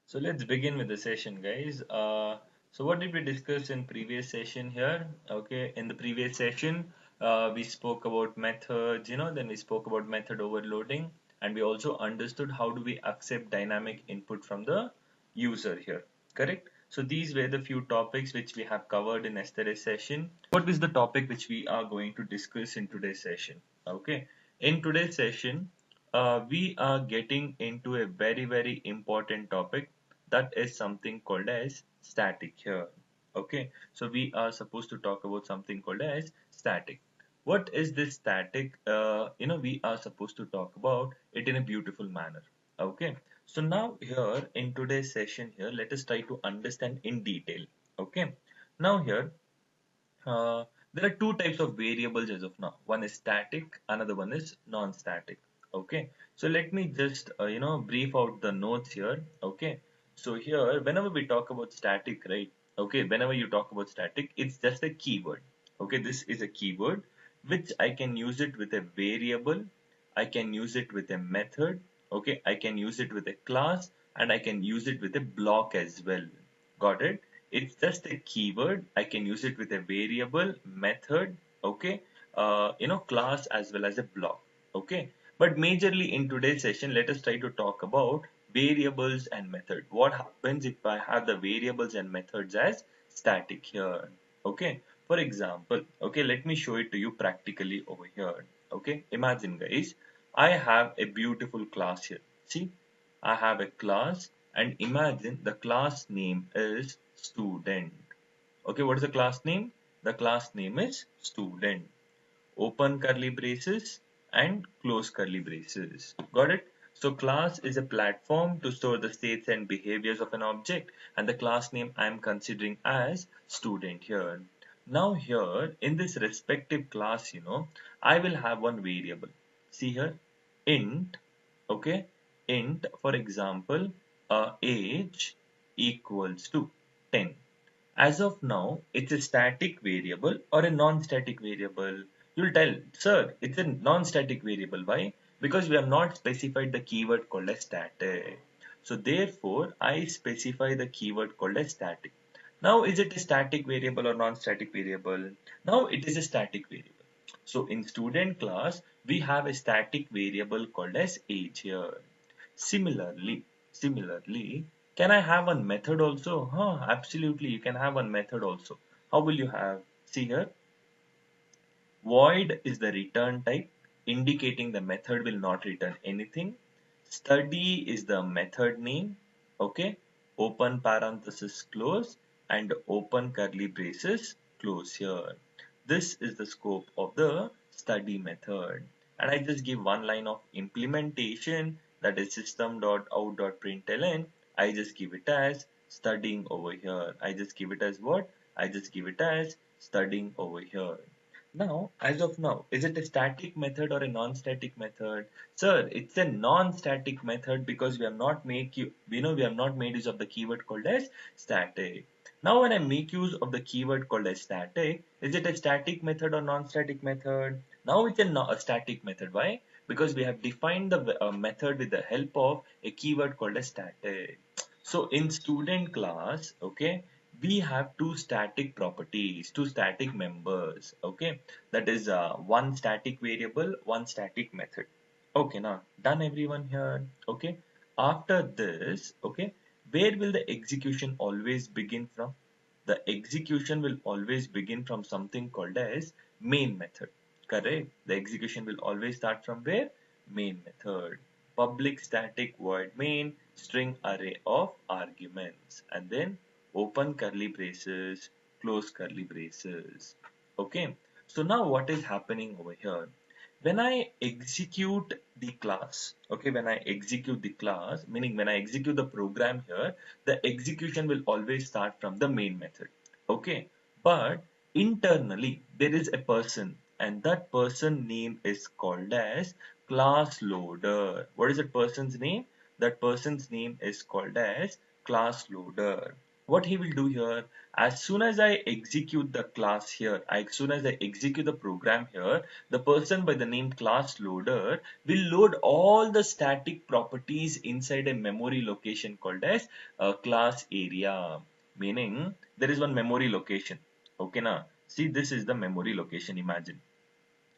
So let's begin with the session, guys. So what did we discuss in previous session here? Okay, in the previous session, we spoke about methods, then we spoke about method overloading, and we also understood how do we accept dynamic input from the user here, correct? So these were the few topics which we have covered in yesterday's session. What is the topic which we are going to discuss in today's session? Okay, in today's session, we are getting into a very important topic, that is something called as static here. Okay, so we are supposed to talk about something called as static. What is this static? We are supposed to talk about it in a beautiful manner. Okay, so now here in today's session here, let us try to understand in detail. Okay, now here there are two types of variables as of now. One is static, another one is non-static. Okay, so let me just brief out the notes here. Okay, so here whenever we talk about static, right? Okay, whenever you talk about static, it's just a keyword. Okay, this is a keyword which I can use it with a variable, I can use it with a method. Okay, I can use it with a class, and I can use it with a block as well. Got it? It's just a keyword. I can use it with a variable, method, okay, class as well as a block. Okay, but majorly in today's session, let us try to talk about variables and method. What happens if I have the variables and methods as static here? Okay, for example, okay, let me show it to you practically over here. Okay, imagine guys, I have a beautiful class here. See, I have a class, and imagine the class name is student. Okay, what is the class name? The class name is student. Open curly braces and close curly braces. Got it? So class is a platform to store the states and behaviors of an object, and the class name I am considering as student here. Now here in this respective class, I will have one variable. See here, int, okay, int, for example, age equals to 10. As of now, it's a static variable or a non-static variable. You'll tell, sir, it's a non-static variable. Why? Because we have not specified the keyword called as static. So therefore, I specify the keyword called as static. Now, is it a static variable or non-static variable? Now it is a static variable. So in student class, we have a static variable called as age here. Similarly, can I have one method also? Huh, absolutely, you can have one method also. How will you have? See here, void is the return type, indicating the method will not return anything. Study is the method name. Okay, open parenthesis close and open curly braces close here. This is the scope of the study method. And I just give one line of implementation, that is system.out.println. I just give it as studying over here. I just give it as what? I just give it as studying over here. Now, as of now, is it a static method or a non-static method? Sir, it's a non-static method because we have not made use of the keyword called as static. Now, when I make use of the keyword called as static, is it a static method or non-static method? Now it's a static method. Why? Because we have defined the method with the help of a keyword called as static. So in student class, okay, we have two static properties, two static members. Okay, that is one static variable, one static method. Okay, now done everyone here. Okay, after this, okay, where will the execution always begin from? The execution will always begin from something called as main method. Correct? The execution will always start from where? Main method. Public static void main string array of arguments, and then open curly braces, close curly braces. Okay, so now what is happening over here? When I execute the class, okay, when I execute the class, meaning when I execute the program here, the execution will always start from the main method. Okay, but internally there is a person, and that person name is called as class loader. What is that person's name? That person's name is called as class loader. what he will do here, as soon as I execute the class here, as soon as I execute the program here, the person by the name class loader will load all the static properties inside a memory location called as class area. Meaning there is one memory location. Okay, now see, this is the memory location, imagine.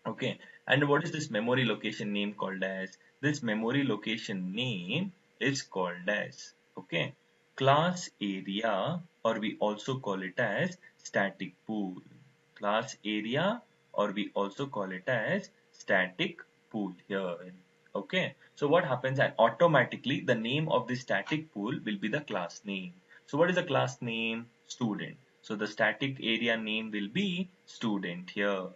Okay, and what is this memory location name called as? This memory location name is called as, okay, class area, or we also call it as static pool. Class area, or we also call it as static pool here. Okay, so what happens, and automatically the name of the static pool will be the class name. So what is the class name? Student. So the static area name will be student here.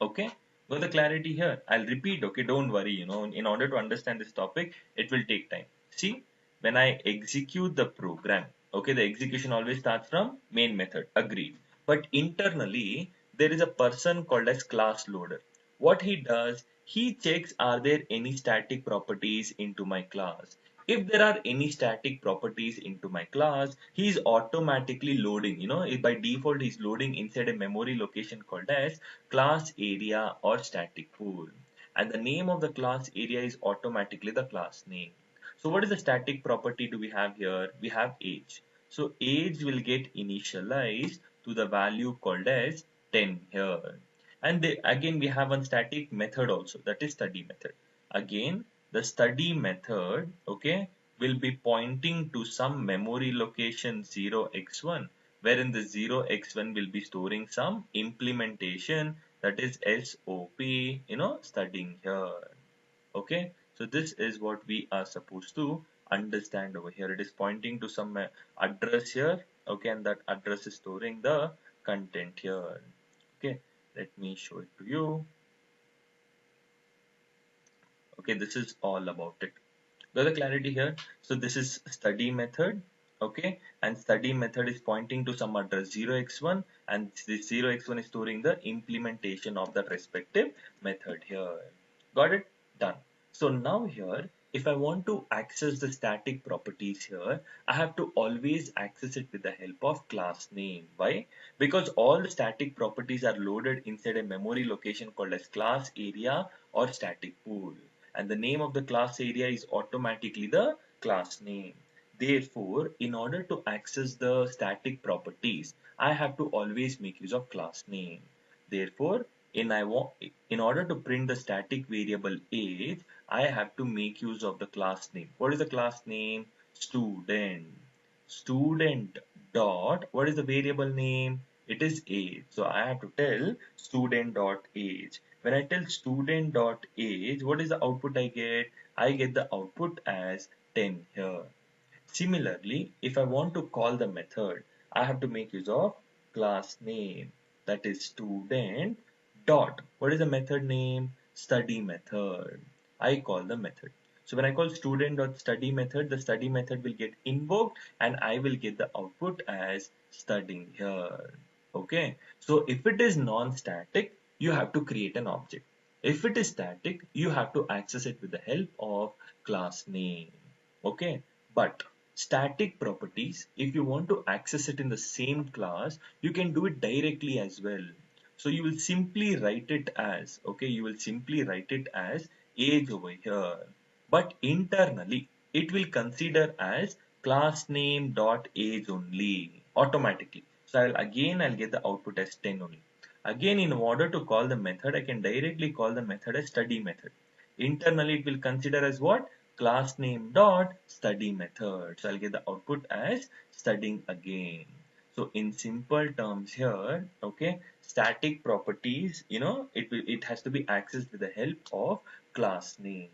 Okay, got the clarity here? I'll repeat, okay, don't worry, in order to understand this topic, it will take time. See, when I execute the program, okay, the execution always starts from main method, agreed. But internally, there is a person called as class loader. What he does, he checks are there any static properties into my class. If there are any static properties into my class, he is automatically loading, by default he's loading inside a memory location called as class area or static pool. And the name of the class area is automatically the class name. So what is the static property do we have here? We have age. So age will get initialized to the value called as 10 here. And again we have one static method also, that is study method. Again, the study method, okay, will be pointing to some memory location 0x1, wherein the 0x1 will be storing some implementation, that is SOP, studying here. Okay, so this is what we are supposed to understand over here. It is pointing to some address here, okay, and that address is storing the content here. Okay, let me show it to you. Okay, this is all about it. Got the clarity here? So this is study method, okay, and study method is pointing to some address 0x1, and this 0x1 is storing the implementation of that respective method here. Got it? Done. So now here, if I want to access the static properties here, I have to always access it with the help of class name. Why? Because all the static properties are loaded inside a memory location called as class area or static pool, and the name of the class area is automatically the class name. Therefore, in order to access the static properties, I have to always make use of class name. Therefore, in order to print the static variable age, I have to make use of the class name. What is the class name? Student. Student dot, what is the variable name? It is age. So I have to tell student dot age. When I tell student dot age, what is the output I get? I get the output as 10 here. Similarly, if I want to call the method, I have to make use of class name, that is student dot, what is the method name? Study method. I call the method. So when I call student dot study method, the study method will get invoked and I will get the output as studying here. Okay. So if it is non-static, you have to create an object. If it is static, you have to access it with the help of class name. Okay. But static properties, if you want to access it in the same class, you can do it directly as well. So you will simply write it as, okay, you will simply write it as age over here. But internally, it will consider as class name dot age only automatically. So I'll get the output as 10 only. Again, in order to call the method, I can directly call the method as study method. Internally, it will consider as what? Class name dot study method. So I'll get the output as studying again. So in simple terms here, okay, static properties, it has to be accessed with the help of class name.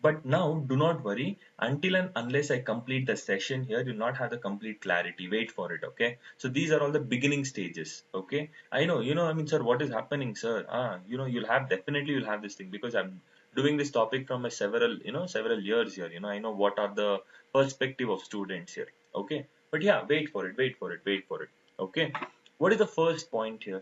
But now do not worry, until and unless I complete the session here, you'll not have the complete clarity. Wait for it, okay? So these are all the beginning stages, okay? I know, I mean, sir, what is happening, sir? You'll have this thing because I'm doing this topic from a several years here. I know what are the perspective of students here, okay? But yeah, wait for it, okay? What is the first point here?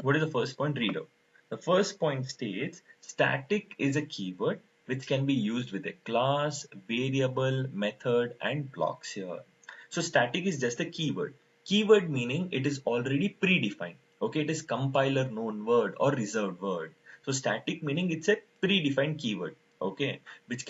What is the first point? Read out. The first point states static is a keyword which can be used with a class, variable, method, and blocks here. So static is just a keyword. Keyword meaning it is already predefined. Okay, it is compiler known word or reserved word. So static meaning it's a predefined keyword. Okay, which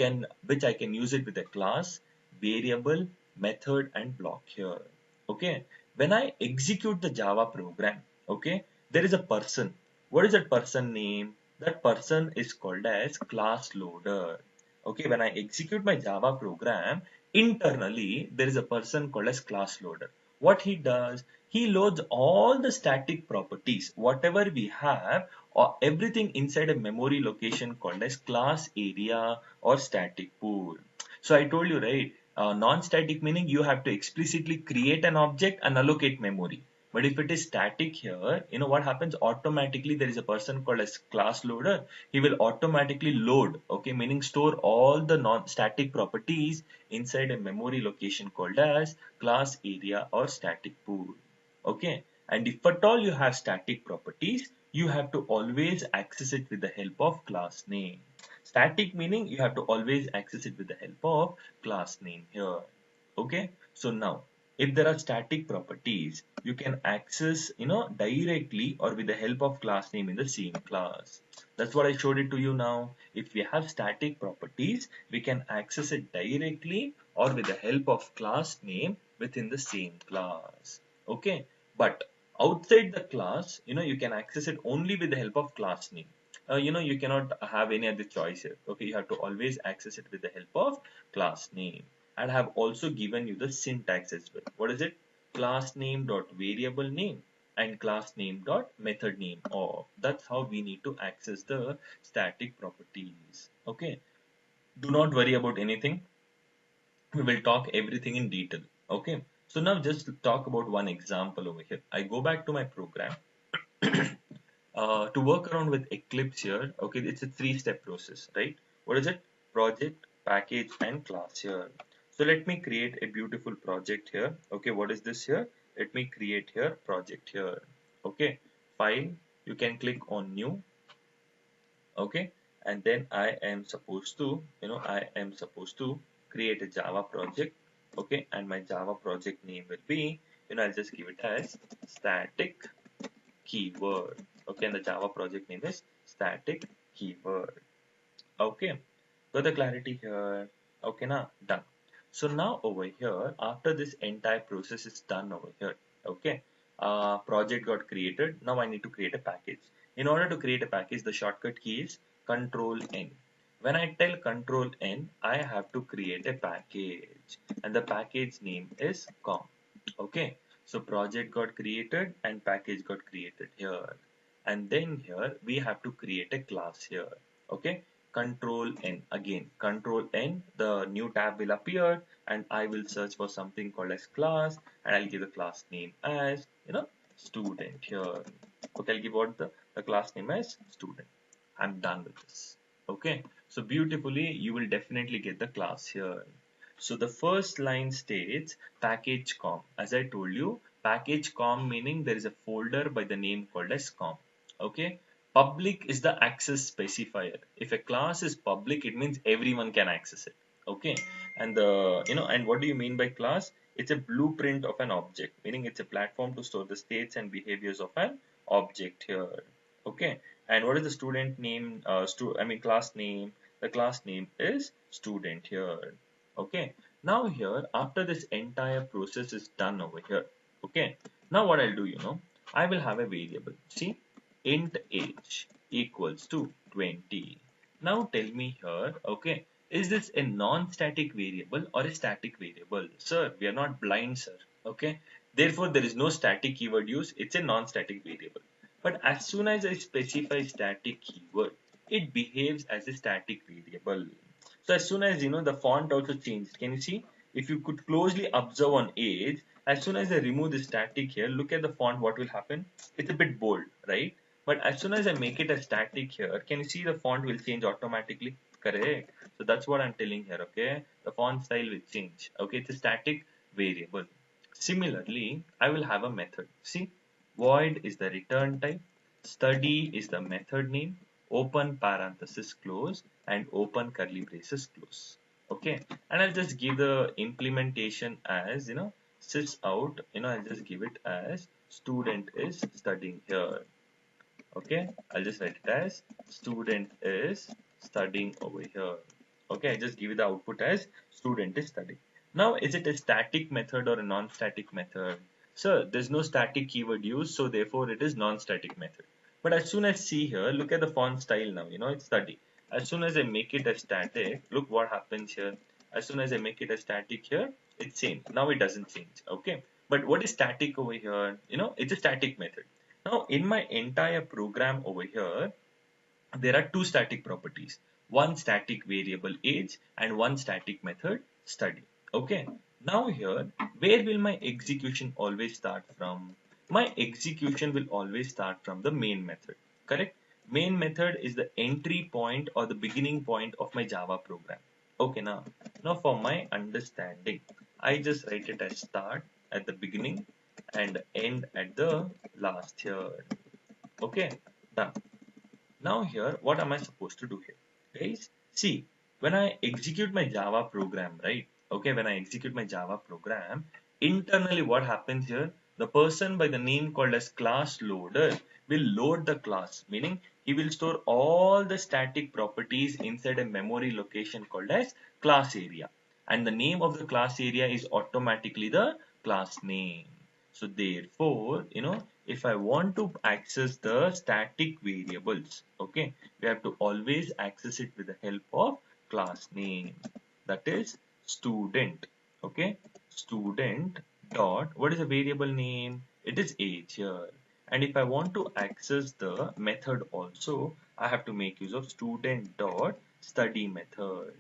I can use it with a class, variable, method, and block here. Okay, when I execute the Java program, okay, there is a person. What is that person name? That person is called as class loader. Okay, when I execute my Java program, internally there is a person called as class loader. What he does, he loads all the static properties, whatever we have, or everything inside a memory location called as class area or static pool. So I told you, right? Non-static meaning you have to explicitly create an object and allocate memory. But if it is static here, you know what happens? Automatically there is a person called as class loader. He will automatically load, okay, meaning store all the non-static properties inside a memory location called as class area or static pool. Okay, and if at all you have static properties, you have to always access it with the help of class name. Static meaning you have to always access it with the help of class name here. Okay, so now if there are static properties, you can access, directly or with the help of class name in the same class. That's what I showed it to you now. If we have static properties, we can access it directly or with the help of class name within the same class. Okay, but outside the class, you can access it only with the help of class name. You cannot have any other choice here. Okay, you have to always access it with the help of class name. And I have also given you the syntax as well. What is it? Class name dot variable name and class name dot method name of. That's how we need to access the static properties. Okay, do not worry about anything. We will talk everything in detail. Okay, so now just talk about one example over here. I go back to my program to work around with Eclipse here. Okay, it's a three-step process, right? What is it? Project, package, and class here. So let me create a beautiful project here. Okay, what is this here? Let me create here project here. Okay, file. You can click on new. Okay, and then I am supposed to, create a Java project. Okay, and my Java project name will be, I'll just give it as static keyword. Okay, and the Java project name is static keyword. Okay, got the clarity here. Okay, now done. So now over here, after this entire process is done over here, okay, project got created. Now I need to create a package. In order to create a package, the shortcut key is Control N. When I tell Control N, I have to create a package, and the package name is com. Okay, so project got created and package got created here, and then here we have to create a class here. Okay, Control N again. Control N, the new tab will appear, and I will search for something called as class, and I'll give the class name as student here. Okay, I'll give what the class name as student. I'm done with this. Okay, so beautifully you will definitely get the class here. So the first line states package com. As I told you, package com meaning there is a folder by the name called as com. Okay, public is the access specifier. If a class is public, it means everyone can access it. Okay, and and what do you mean by class? It's a blueprint of an object, meaning it's a platform to store the states and behaviors of an object here. Okay, and what is the student name? Class name. The class name is student here. Okay, now here after this entire process is done over here. Okay, now what I'll do, I will have a variable. See, int age equals to 20. Now tell me here, okay, is this a non-static variable or a static variable? Sir, we are not blind, sir. Okay, therefore there is no static keyword use. It's a non-static variable. But as soon as I specify static keyword, it behaves as a static variable. So as soon as the font also changed. Can you see? If you could closely observe on age, as soon as I remove the static here, look at the font, what will happen? It's a bit bold, right? But as soon as I make it a static here, can you see the font will change automatically? Correct. So that's what I'm telling here, okay? The font style will change. Okay, it's a static variable. Similarly, I will have a method. See, void is the return type, study is the method name, open parenthesis close, and open curly braces close. Okay, and I'll just give the implementation as sys out, I'll just give it as student is studying here. Okay, I'll just write it as student is studying over here. Okay, I just give it the output as student is studying. Now, is it a static method or a non-static method? So, there's no static keyword used, so therefore it is non-static method. But as soon as see here, look at the font style now, it's study. As soon as I make it a static, look what happens here. As soon as I make it a static here, it's same. Now it doesn't change. Okay. But what is static over here? It's a static method. Now, in my entire program over here, there are two static properties. One static variable age and one static method study. Okay. Now here, where will my execution always start from? My execution will always start from the main method. Correct? Main method is the entry point or the beginning point of my Java program. Okay, now for my understanding, I just write it as start at the beginning and end at the last here. Okay, done. Now here, what am I supposed to do here? Guys, see, when I execute my Java program, right? Okay, when I execute my Java program, internally what happens here? The person by the name called as class loader will load the class, meaning he will store all the static properties inside a memory location called as class area. And the name of the class area is automatically the class name. So therefore, if I want to access the static variables, okay, we have to always access it with the help of class name. That is student. Okay, student dot, what is the variable name? It is age here. And if I want to access the method also, I have to make use of student dot study method.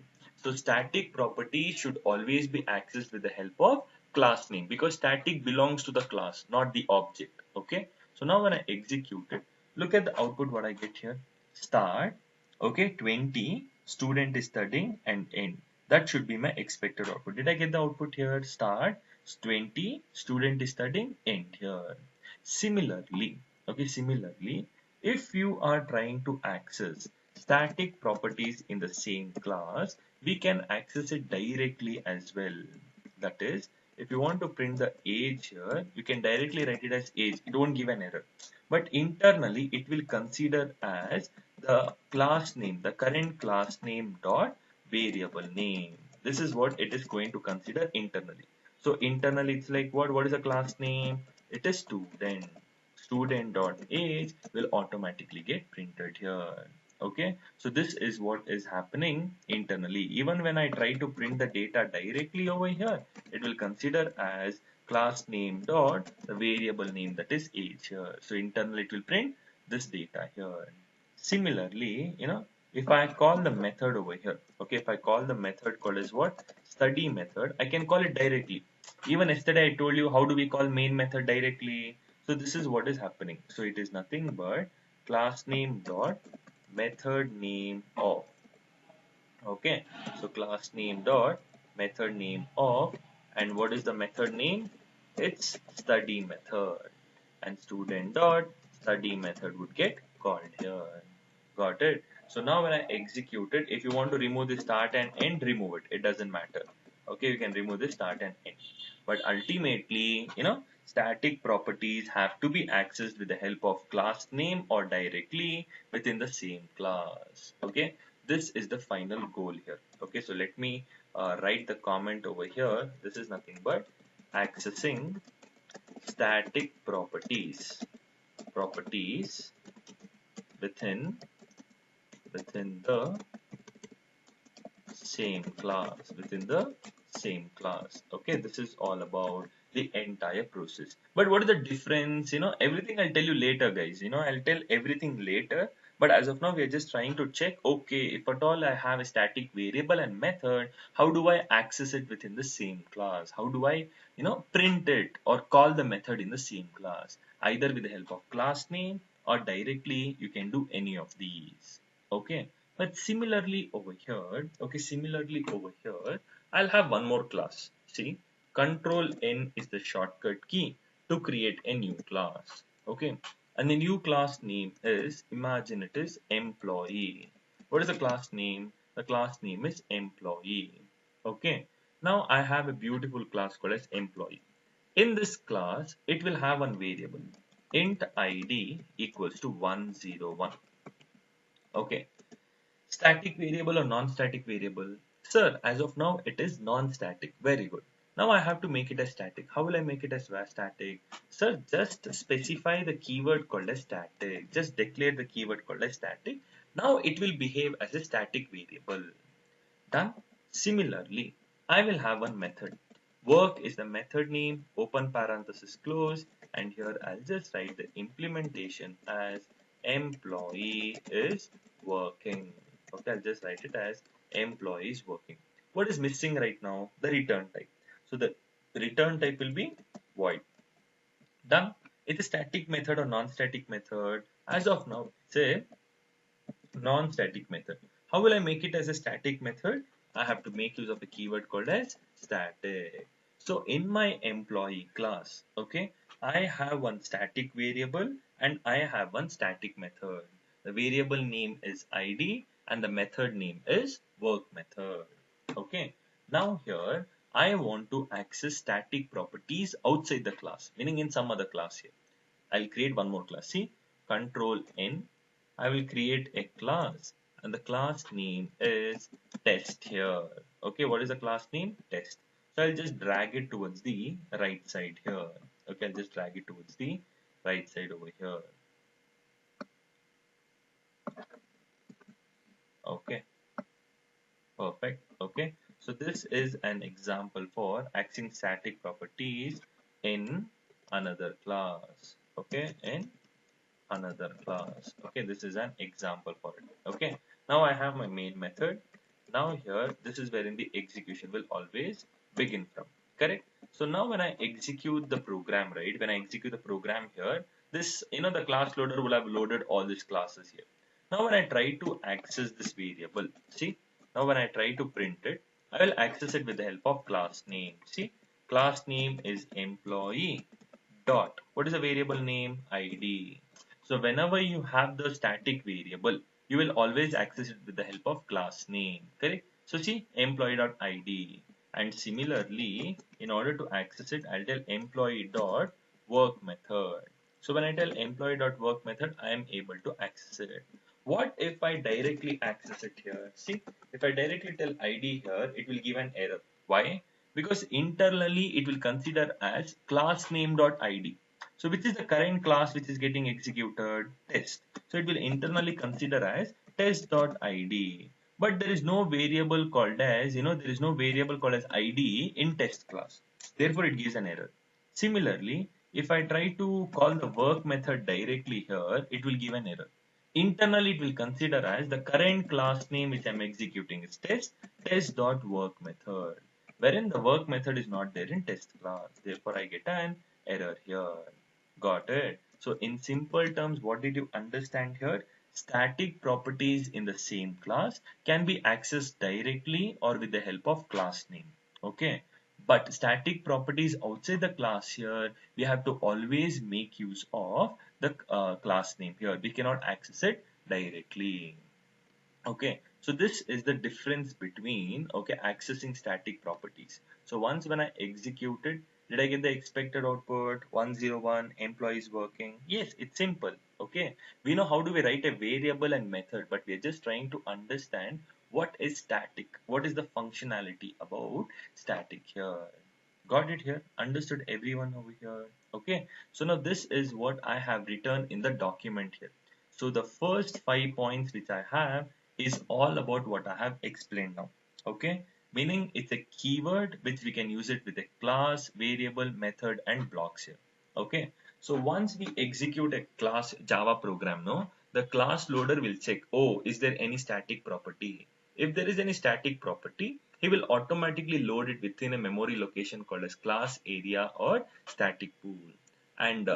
So static property should always be accessed with the help of class name, because static belongs to the class, not the object. Okay. So now when I execute it, look at the output what I get here. Start, okay, 20, student is studying, and end. That should be my expected output. Did I get the output here? Start, 20, student is studying, end here. Similarly, okay, similarly, if you are trying to access static properties in the same class, we can access it directly as well. That is, if you want to print the age here, you can directly write it as age. It won't give an error. But internally, it will consider as the class name, the current class name dot variable name. This is what it is going to consider internally. So internally, it's like what? What is the class name? It is student. Student dot age will automatically get printed here. Okay, so this is what is happening internally. Even when I try to print the data directly over here, it will consider as class name dot the variable name, that is age here. So internally it will print this data here. Similarly, if I call the method over here, okay, if I call the method called as what? Study method, I can call it directly. Even yesterday I told you how do we call main method directly. So this is what is happening. So it is nothing but class name dot method name of. Okay, so class name dot method name of, and what is the method name? It's study method, and student dot study method would get called here. Got it? So now when I execute it, if you want to remove the start and end, remove it. It doesn't matter. Okay, you can remove the start and end. But ultimately, static properties have to be accessed with the help of class name or directly within the same class. Okay, this is the final goal here. Okay, so let me write the comment over here. This is nothing but accessing static properties within the same class. Okay, this is all about the entire process. But what is the difference? Everything I'll tell you later, guys. I'll tell everything later. But as of now, we are just trying to check, okay, if at all I have a static variable and method, how do I access it within the same class? How do I, print it or call the method in the same class? Either with the help of class name or directly, you can do any of these. Okay. But similarly over here, I'll have one more class. See, Control N is the shortcut key to create a new class. Okay, and the new class name is, imagine it is employee. What is the class name? The class name is employee. Okay, now I have a beautiful class called as employee. In this class, it will have one variable. Int id equals to 101. Okay. Static variable or non-static variable? Sir, as of now, it is non-static. Very good. Now I have to make it as static. How will I make it as static? Sir, just specify the keyword called as static. Just declare the keyword called as static. Now it will behave as a static variable. Done. Similarly, I will have one method. Work is the method name, open parenthesis close, and here I'll just write the implementation as employee is working. Okay, I'll just write it as employee is working. What is missing right now? The return type. So the return type will be void. Done. It's a static method or non-static method. As of now, say non-static method. How will I make it as a static method? I have to make use of a keyword called as static. So in my employee class, okay, I have one static variable and I have one static method. The variable name is id and the method name is work method. Okay. Now here I want to access static properties outside the class, meaning in some other class here. I'll create one more class. See, control N. I will create a class and the class name is test here. Okay, what is the class name? Test. So I'll just drag it towards the right side here. Okay, I'll just drag it towards the right side over here. Okay, perfect. Okay, so this is an example for accessing static properties in another class. Okay, in another class. Okay, this is an example for it. Okay, now I have my main method. Now here, this is wherein the execution will always begin from. Correct? So now when I execute the program, right, when I execute the program here, this, the class loader will have loaded all these classes here. Now when I try to access this variable, see, now when I try to print it, I will access it with the help of class name. See, class name is employee dot, what is the variable name? ID. So whenever you have the static variable, you will always access it with the help of class name. Correct? So see employee.id. And similarly, in order to access it, I'll tell employee.work method. So when I tell employee.work method, I am able to access it. What if I directly access it here? See, if I directly tell ID here, it will give an error. Why? Because internally it will consider as class name.id. So which is the current class which is getting executed? Test. So it will internally consider as test.id. But there is no variable called as, there is no variable called as id in test class. Therefore it gives an error. Similarly, if I try to call the work method directly here, it will give an error. Internally it will consider as the current class name which I'm executing is test.work method, wherein the work method is not there in test class. Therefore I get an error here. Got it? So in simple terms, what did you understand here? Static properties in the same class can be accessed directly or with the help of class name. Okay. But static properties outside the class here, we have to always make use of the class name here. We cannot access it directly. Okay, so this is the difference between accessing static properties. So once when I executed, did I get the expected output 101 employees working? Yes, it's simple. Okay, we know how do we write a variable and method, but we are just trying to understand what is static, what is the functionality about static here. Got it here? Understood everyone over here? Okay, so now this is what I have written in the document here. So the first 5 points which I have is all about what I have explained now. Okay, meaning it's a keyword which we can use it with a class, variable, method, and blocks here. Okay, so once we execute a class Java program, no, the class loader will check, oh, is there any static property? If there is any static property, he will automatically load it within a memory location called as class area or static pool. And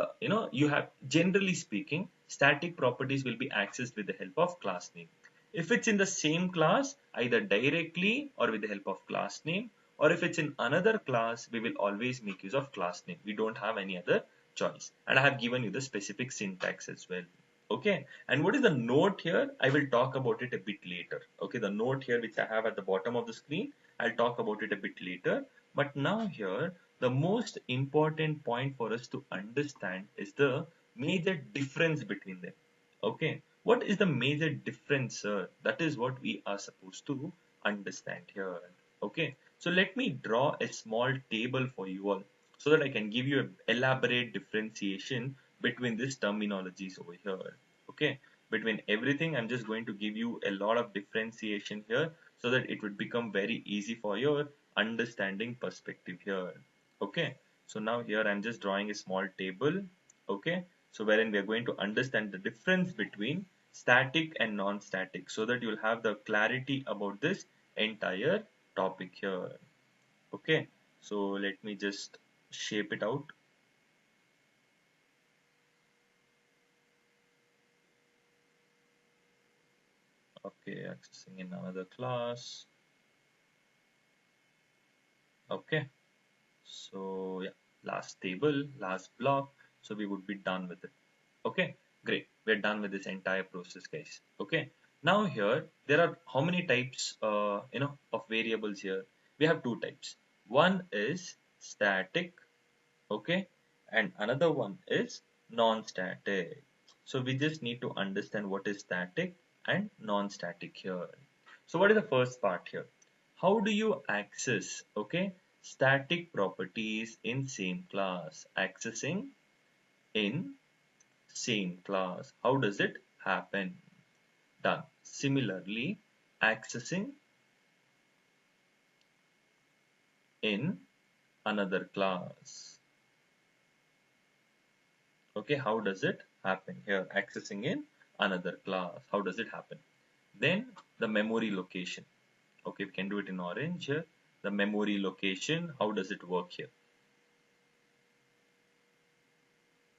you have, generally speaking, static properties will be accessed with the help of class name. If it's in the same class, either directly or with the help of class name, or if it's in another class, we will always make use of class name. We don't have any other choice. And I have given you the specific syntax as well. Okay, and what is the note here? I will talk about it a bit later. Okay, the note here which I have at the bottom of the screen, I'll talk about it a bit later. But now here, the most important point for us to understand is the major difference between them. Okay, what is the major difference, sir? That is what we are supposed to understand here. Okay, so let me draw a small table for you all so that I can give you an elaborate differentiation between these terminologies over here. Okay, between everything, I'm just going to give you a lot of differentiation here so that it would become very easy for your understanding perspective here. Okay, so now here I'm just drawing a small table. Okay, so wherein we are going to understand the difference between static and non-static so that you'll have the clarity about this entire topic here. Okay, so let me just shape it out. Okay, accessing in another class. Okay, so yeah, last table, last block. So we would be done with it. Okay, great. We're done with this entire process, guys. Okay, now here there are how many types, of variables here? We have two types. One is static, okay, and another one is non-static. So we just need to understand what is static and non-static here. So what is the first part here? How do you access, okay, static properties in same class? Accessing in same class. How does it happen? Done. Similarly, accessing in another class. Okay, how does it happen here? Accessing in another class. How does it happen? Then the memory location. Okay, we can do it in orange here. The memory location. How does it work here?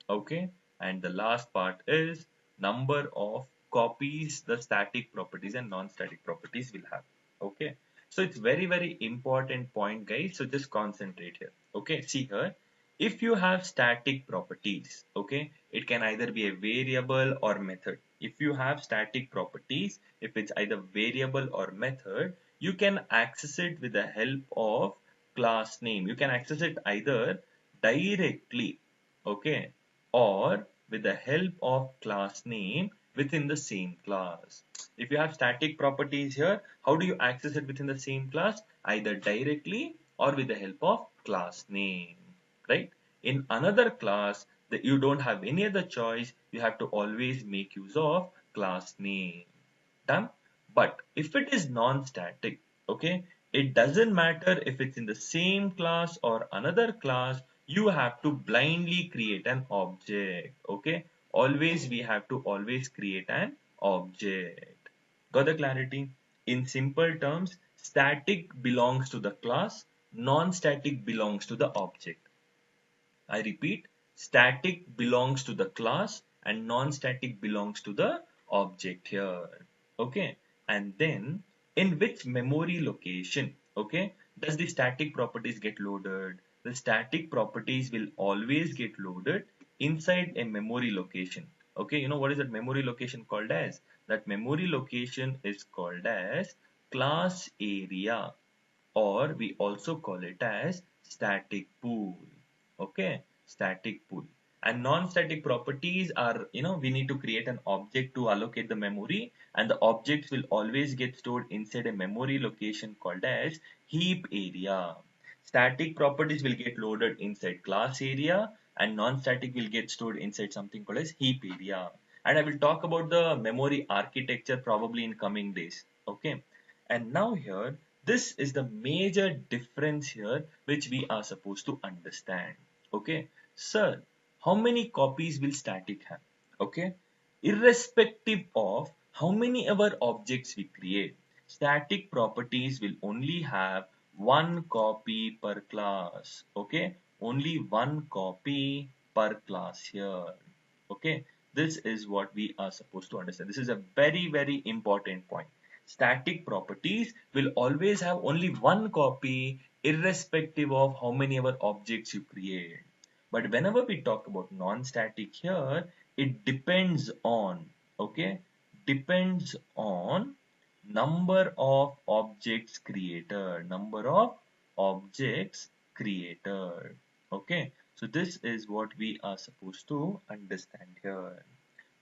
Okay, and the last part is number of copies the static properties and non-static properties will have. Okay, so it's very important point, guys, so just concentrate here. Okay, see here, if you have static properties, okay, it can either be a variable or method. If you have static properties, if it's either variable or method, you can access it with the help of class name. You can access it either directly, okay, or with the help of class name within the same class. If you have static properties here, how do you access it within the same class? Either directly or with the help of class name, right? In another class that you don't have any other choice, you have to always make use of class name. Done. But if it is non-static, okay, it doesn't matter if it's in the same class or another class, you have to blindly create an object. Okay, always we have to always create an object. Got the clarity? In simple terms, static belongs to the class, non-static belongs to the object. I repeat, static belongs to the class and non-static belongs to the object here. Okay, and then in which memory location, okay, does the static properties get loaded? The static properties will always get loaded inside a memory location. Okay, you know what is that memory location called as? That memory location is called as class area, or we also call it as static pool. Okay, static pool. And non-static properties are, we need to create an object to allocate the memory, and the objects will always get stored inside a memory location called as heap area. Static properties will get loaded inside class area, and non-static will get stored inside something called as heap area. And I will talk about the memory architecture probably in coming days. Okay, and now here, this is the major difference here which we are supposed to understand. Okay, sir, how many copies will static have? Okay, irrespective of how many ever objects we create, static properties will only have one copy per class. Okay, only one copy per class here. Okay, this is what we are supposed to understand. This is a very important point. Static properties will always have only one copy irrespective of how many ever objects you create. But whenever we talk about non-static here, it depends on, okay, depends on number of objects created, number of objects created. Okay, so this is what we are supposed to understand here.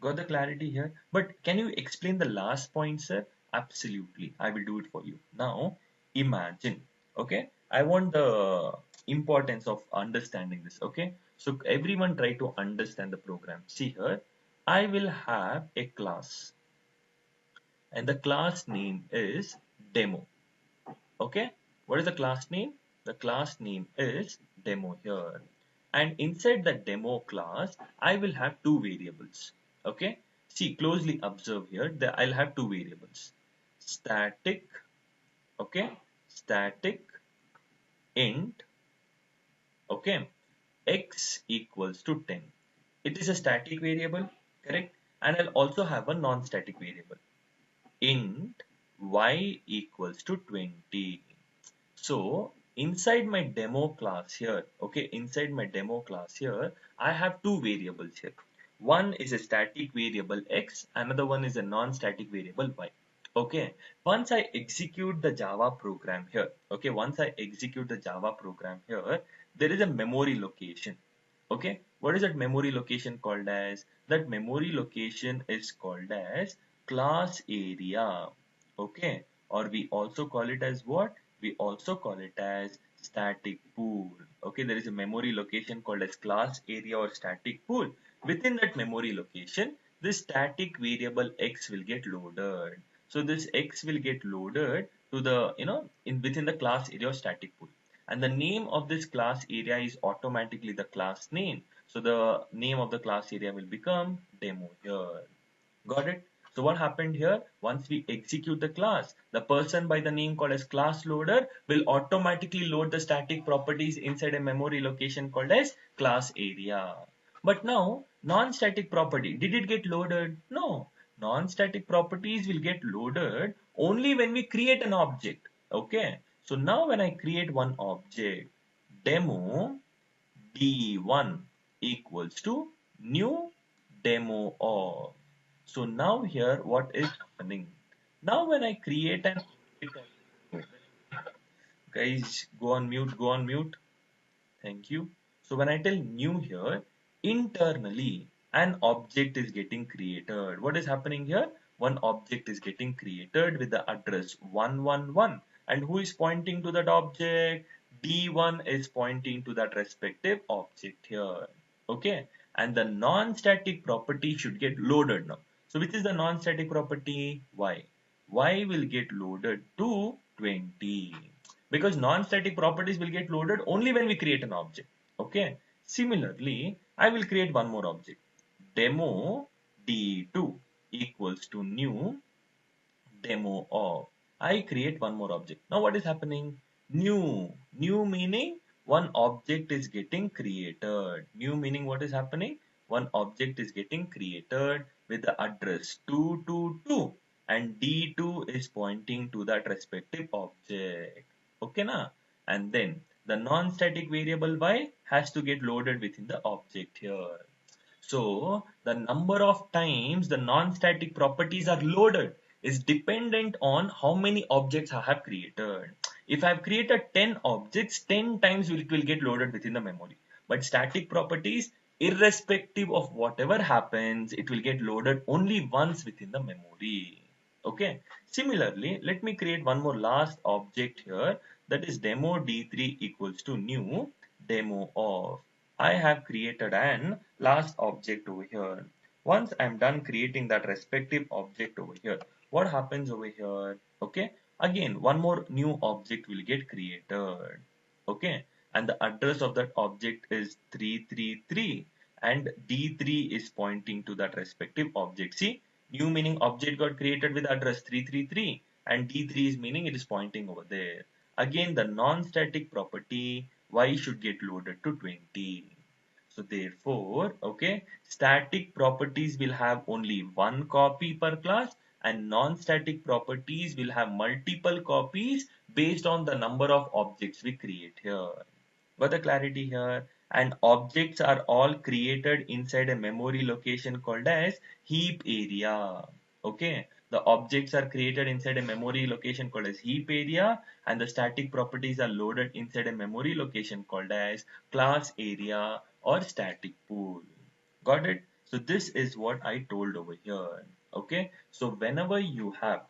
Got the clarity here? But can you explain the last point, sir? Absolutely, I will do it for you. Now, imagine, okay? I want the importance of understanding this, okay? So everyone try to understand the program. See here, I will have a class and the class name is demo. Okay, what is the class name? The class name is demo here. And inside the demo class, I will have two variables. Okay, see, closely observe here that I'll have two variables. Static, okay, static int, okay, x equals to 10. It is a static variable, correct? And I'll also have a non-static variable. Int y equals to 20. So inside my demo class here, okay, inside my demo class here, I have two variables here. One is a static variable x, another one is a non-static variable y. Okay, once I execute the Java program here, okay, once I execute the Java program here, there is a memory location. Okay, what is that memory location called as? That memory location is called as class area. Okay, or we also call it as what? We also call it as static pool. Okay, there is a memory location called as class area or static pool. Within that memory location, this static variable x will get loaded. So this x will get loaded to the, in within the class area or static pool. And the name of this class area is automatically the class name. So the name of the class area will become demo here. Got it? So what happened here? Once we execute the class, the person by the name called as class loader will automatically load the static properties inside a memory location called as class area. But now, non-static property, did it get loaded? No. Non-static properties will get loaded only when we create an object. Okay. So now when I create one object, demo d1 equals to new demo of. So now here what is happening? Now when I create an object, guys go on mute. Thank you. So when I tell new here, internally an object is getting created. What is happening here? One object is getting created with the address 111. And who is pointing to that object? D1 is pointing to that respective object here. Okay. And the non-static property should get loaded now. So which is the non-static property? Y. Y will get loaded to 20 because non-static properties will get loaded only when we create an object. Okay. Similarly, I will create one more object. Demo d2 equals to new demo of. I create one more object. Now what is happening? New meaning one object is getting created. New meaning what is happening? One object is getting created with the address 222 and D2 is pointing to that respective object. Okay na? And then the non-static variable y has to get loaded within the object here. So the number of times the non-static properties are loaded is dependent on how many objects I have created. If I have created 10 objects, 10 times it will get loaded within the memory. But static properties, irrespective of whatever happens, it will get loaded only once within the memory. Okay. Similarly, let me create one more last object here, that is demo d3 equals to new demo of. I have created an last object over here. Once I'm done creating that respective object over here, what happens over here? Okay, again one more new object will get created. Okay, and the address of that object is 333 and D3 is pointing to that respective object. See, new meaning object got created with address 333 and D3 is meaning it is pointing over there. Again, the non-static property y should get loaded to 20. So therefore, okay, static properties will have only one copy per class and non-static properties will have multiple copies based on the number of objects we create here. Got the clarity here? And objects are all created inside a memory location called as heap area. Okay. The objects are created inside a memory location called as heap area, and the static properties are loaded inside a memory location called as class area or static pool. Got it? So this is what I told over here. Okay. So whenever you have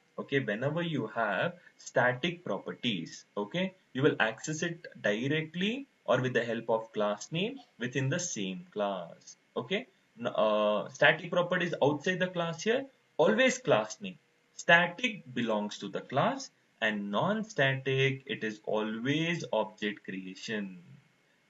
static properties, okay, you will access it directly or with the help of class name within the same class. Okay. Static properties outside the class here, always class name. Static belongs to the class and non-static, it is always object creation.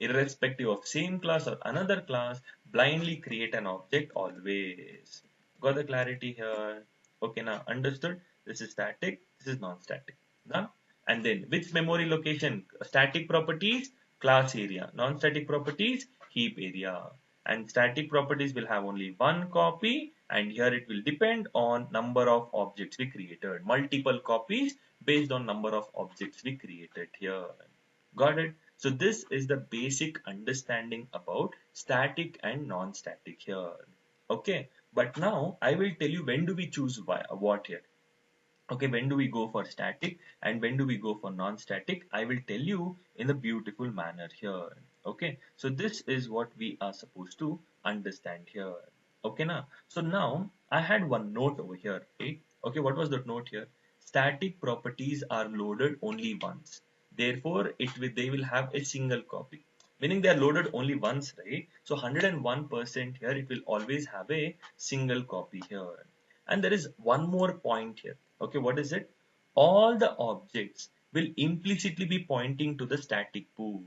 Irrespective of same class or another class, blindly create an object always. Got the clarity here? Okay, now understood. This is static, this is non-static. Done. And then which memory location? Static properties, class area. Non-static properties, heap area. And static properties will have only one copy, and here it will depend on number of objects we created. Multiple copies based on number of objects we created here. Got it? So this is the basic understanding about static and non-static here. Okay, but now I will tell you when do we choose what here. Okay, when do we go for static and when do we go for non-static? I will tell you in a beautiful manner here. Okay, so this is what we are supposed to understand here. Okay, now, so now I had one note over here, right? Okay, what was that note here? Static properties are loaded only once. Therefore, they will have a single copy. Meaning they are loaded only once, right? So 101% here, it will always have a single copy here. And there is one more point here. Okay, what is it? All the objects will implicitly be pointing to the static pool.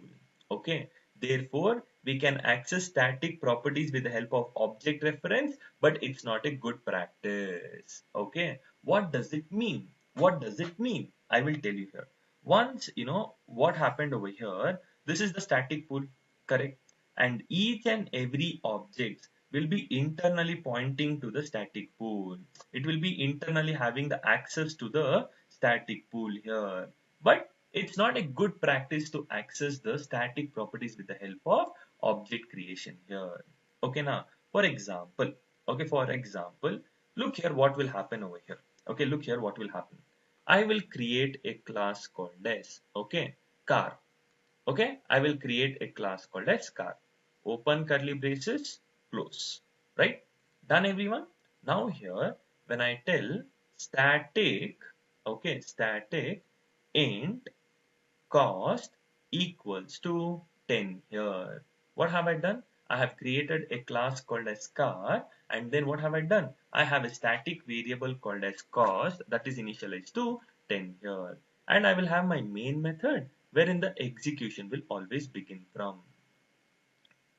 Okay, therefore, we can access static properties with the help of object reference, but it's not a good practice. Okay, what does it mean? What does it mean? I will tell you here. Once, what happened over here, this is the static pool, correct? And each and every object will be internally pointing to the static pool. It will be internally having the access to the static pool here. But it's not a good practice to access the static properties with the help of object creation here. Okay, now, for example, look here what will happen over here. Okay, look here what will happen. I will create a class called as, okay, car. Okay, I will create a class called as car. Open curly braces, close. Right? Done everyone? Now here, when I tell static, okay, static int cost equals to 10 here. What have I done? I have created a class called as car, and then what have I done? I have a static variable called as cost that is initialized to 10 here. And I will have my main method wherein the execution will always begin from.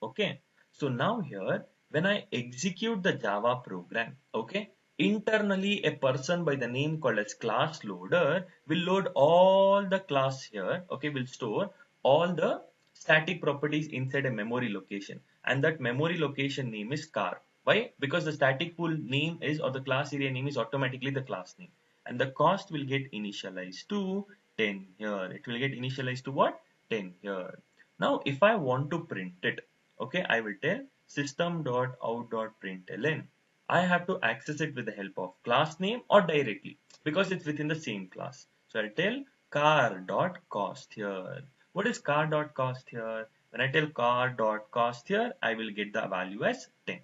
Okay, so now here when I execute the Java program, okay, internally a person by the name called as class loader will load all the class here, okay, will store all the static properties inside a memory location, and that memory location name is car. Why? Because the static pool name is, or the class area name is automatically the class name, and the cost will get initialized to 10 here. It will get initialized to what? 10 here. Now if I want to print it, okay, I will tell system.out.println. I have to access it with the help of class name or directly because it's within the same class. So I'll tell car.cost here. What is car.cost here? When I tell car.cost here, I will get the value as 10.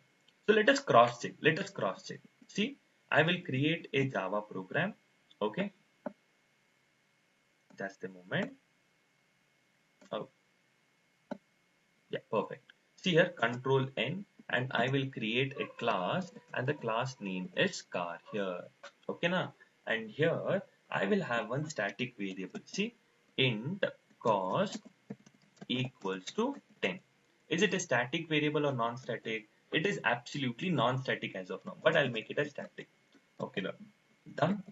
So let us cross check. Let us cross check. See, I will create a Java program. Okay, just a moment. Oh, yeah, perfect. See here, control N, and I will create a class, and the class name is car here. Okay, now, and here I will have one static variable. See, int cost equals to 10. Is it a static variable or non-static? It is absolutely non-static as of now, but I'll make it a static. Okay, done.